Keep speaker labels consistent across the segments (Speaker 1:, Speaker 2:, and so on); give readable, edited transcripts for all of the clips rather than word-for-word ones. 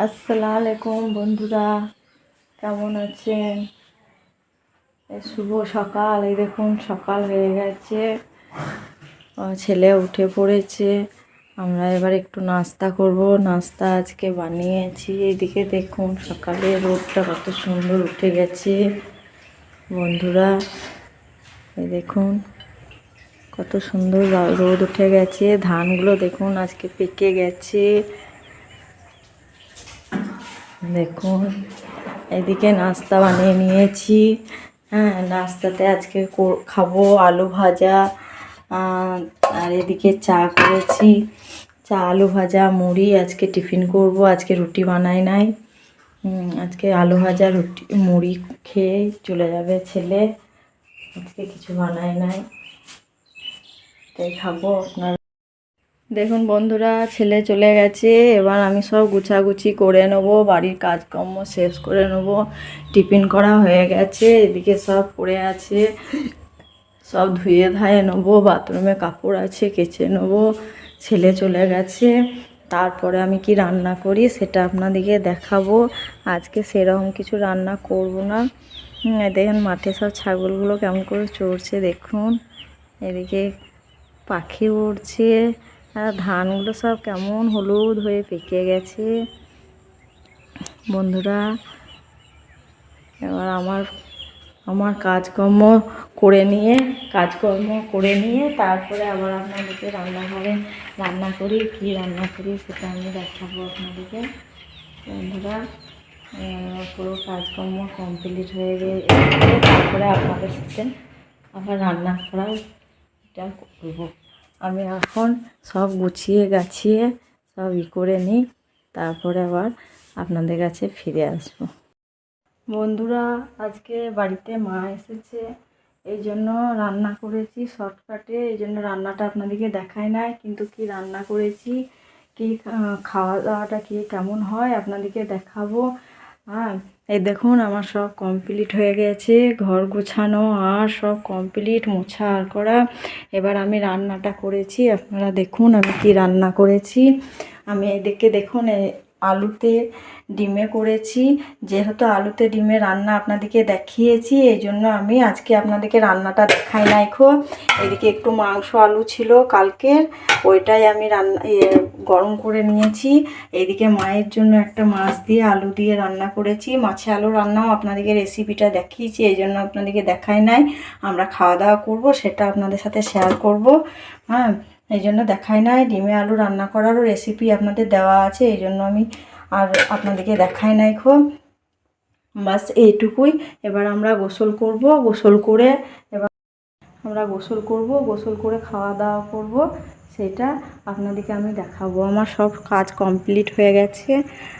Speaker 1: আসসালামু আলাইকুম বন্ধুরা, কেমন আছেন? শুভ সকাল। এই দেখুন সকাল হয়ে গেছে, ছেলে উঠে পড়েছে। আমরা এবার একটু নাস্তা করব। নাস্তা আজকে বানিয়েছি। এদিকে দেখুন সকালে রোদটা কত সুন্দর উঠে গেছে বন্ধুরা। এই দেখুন কত সুন্দর রোদ উঠে গেছে। ধানগুলো দেখুন আজকে পেকে গেছে। দেখুন এদিকে নাস্তা বানিয়ে নিয়েছি। হ্যাঁ, নাস্তাতে আজকে খাবো আলু ভাজা, আর এদিকে চা করেছি। চা, আলু ভাজা, মুড়ি। আজকে টিফিন করব, আজকে রুটি বানাই নাই। আজকে আলু ভাজা, রুটি, মুড়ি খেয়ে চলে যাবে ছেলে। আজকে কিছু বানাই নাই, তাই খাবো। আপনার দেখুন বন্ধুরা, ছেলে চলে গেছে। এবার আমি সব গুছাগুছি করে নেবো, বাড়ির কাজকর্ম শেষ করে নেবো। টিফিন করা হয়ে গেছে, এদিকে সব পড়ে আছে, সব ধুয়ে ধায়ে নেবো। বাথরুমে কাপড় আছে, কেচে নেবো। ছেলে চলে গেছে, তারপরে আমি কি রান্না করি সেটা আপনাদেরকে দেখাবো। আজকে সেরকম কিছু রান্না করব না। দেখেন মাঠে সব ছাগলগুলো কেমন করে চড়ছে দেখুন। এদিকে পাখি উড়ছে, আর ধানগুলো সব কেমন হলুদ হয়ে পেকে গেছে বন্ধুরা। এবার আমার কাজকর্ম করে নিয়ে তারপরে আবার আপনাদেরকে রান্নাঘরে রান্না করি, কী রান্না করি সেটা আমি দেখাবো আপনাদেরকে বন্ধুরা। পুরো কাজকর্ম কমপ্লিট হয়ে গেছে, তারপরে আপনাদের সাথে আবার রান্না করার এটা করবো। আমি এখন সব গুছিয়ে গাছিয়ে সব করে নিই, তারপরে আবার আপনাদের কাছে ফিরে আসবো বন্ধুরা। আজকে বাড়িতে মা এসেছে, এই জন্য রান্না করেছি শর্টকাটে। এই জন্য রান্নাটা আপনাদেরকে দেখায় নাই, কিন্তু কি রান্না করেছি, কি খাওয়া দাওয়াটা কি কেমন হয় আপনাদেরকে দেখাবো। হ্যাঁ, এই দেখুন আমার সব কমপ্লিট হয়ে গেছে, ঘর গোছানো আর সব কমপ্লিট, মোছা আর করা। এবার আমি রান্নাটা করেছি, আপনারা দেখুন আমি কি রান্না করেছি। আমি এদিকে দেখুন আলুতে ডিমে করেছি। যেহেতু আলুতে ডিমে রান্না আপনাদেরকে দেখিয়েছি, এই জন্য আমি আজকে আপনাদেরকে রান্নাটা দেখাই নাই খো। এদিকে একটু মাংস আলু ছিল কালকের, ওইটাই আমি গরম করে নিয়েছি। এদিকে মায়ের জন্য একটা মাছ দিয়ে আলু দিয়ে রান্না করেছি। মাছে আলু রান্নাও আপনাদেরকে রেসিপিটা দেখিয়েছি, এই জন্য আপনাদেরকে দেখাই নাই। আমরা খাওয়া দাওয়া করব, সেটা আপনাদের সাথে শেয়ার করব। হ্যাঁ, এই জন্য দেখাই নাই। ডিমে আলু রান্না করারও রেসিপি আপনাদের দেওয়া আছে, এই জন্য আমি আর আপনাদেরকে দেখাই নাই খো। বাস এইটুকুই। এবার আমরা গোসল করব, গোসল করে এবার গোসল করে খাওয়া দাওয়া করব, সেটা আপনাদেরকে আমি দেখাবো। আমার সব কাজ কমপ্লিট হয়ে গেছে।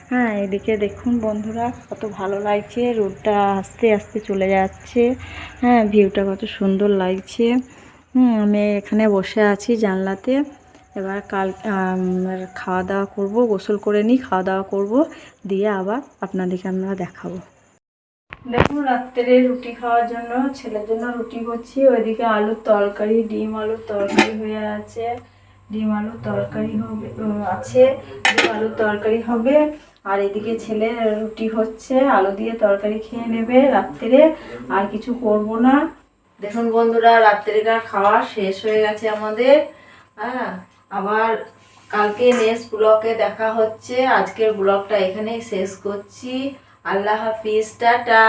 Speaker 1: হ্যাঁ, এদিকে দেখুন বন্ধুরা কত ভালো লাগছে, রোদটা আস্তে আস্তে চলে যাচ্ছে। হ্যাঁ, ভিউটা কত সুন্দর লাগছে। আমি এখানে বসে আছি জানলাতে। এবার খাওয়া দাওয়া করব, গোসল করে নিই, খাওয়া দাওয়া করব, দিয়ে আবার আপনাদেরকে আমরা দেখাবো। দেখুন রাত্রে রুটি খাওয়ার জন্য ছেলের জন্য রুটি করছি। ওইদিকে আলুর তরকারি, ডিম আলুর তরকারি হয়ে আছে। ডিম আলুর তরকারি হবে। আর এদিকে ছেলে রুটি হচ্ছে, আলু দিয়ে তরকারি খেয়ে নেবে রাত্রে, আর কিছু করব না। দেখুন বন্ধুরা, রাত্রিকার খাওয়া শেষ হয়ে গেছে আমাদের। হ্যাঁ, আবার কালকে নেক্সট ব্লগে দেখা হচ্ছে। আজকের ব্লগটা এখানেই শেষ করছি। আল্লাহ হাফিজ, টাটা।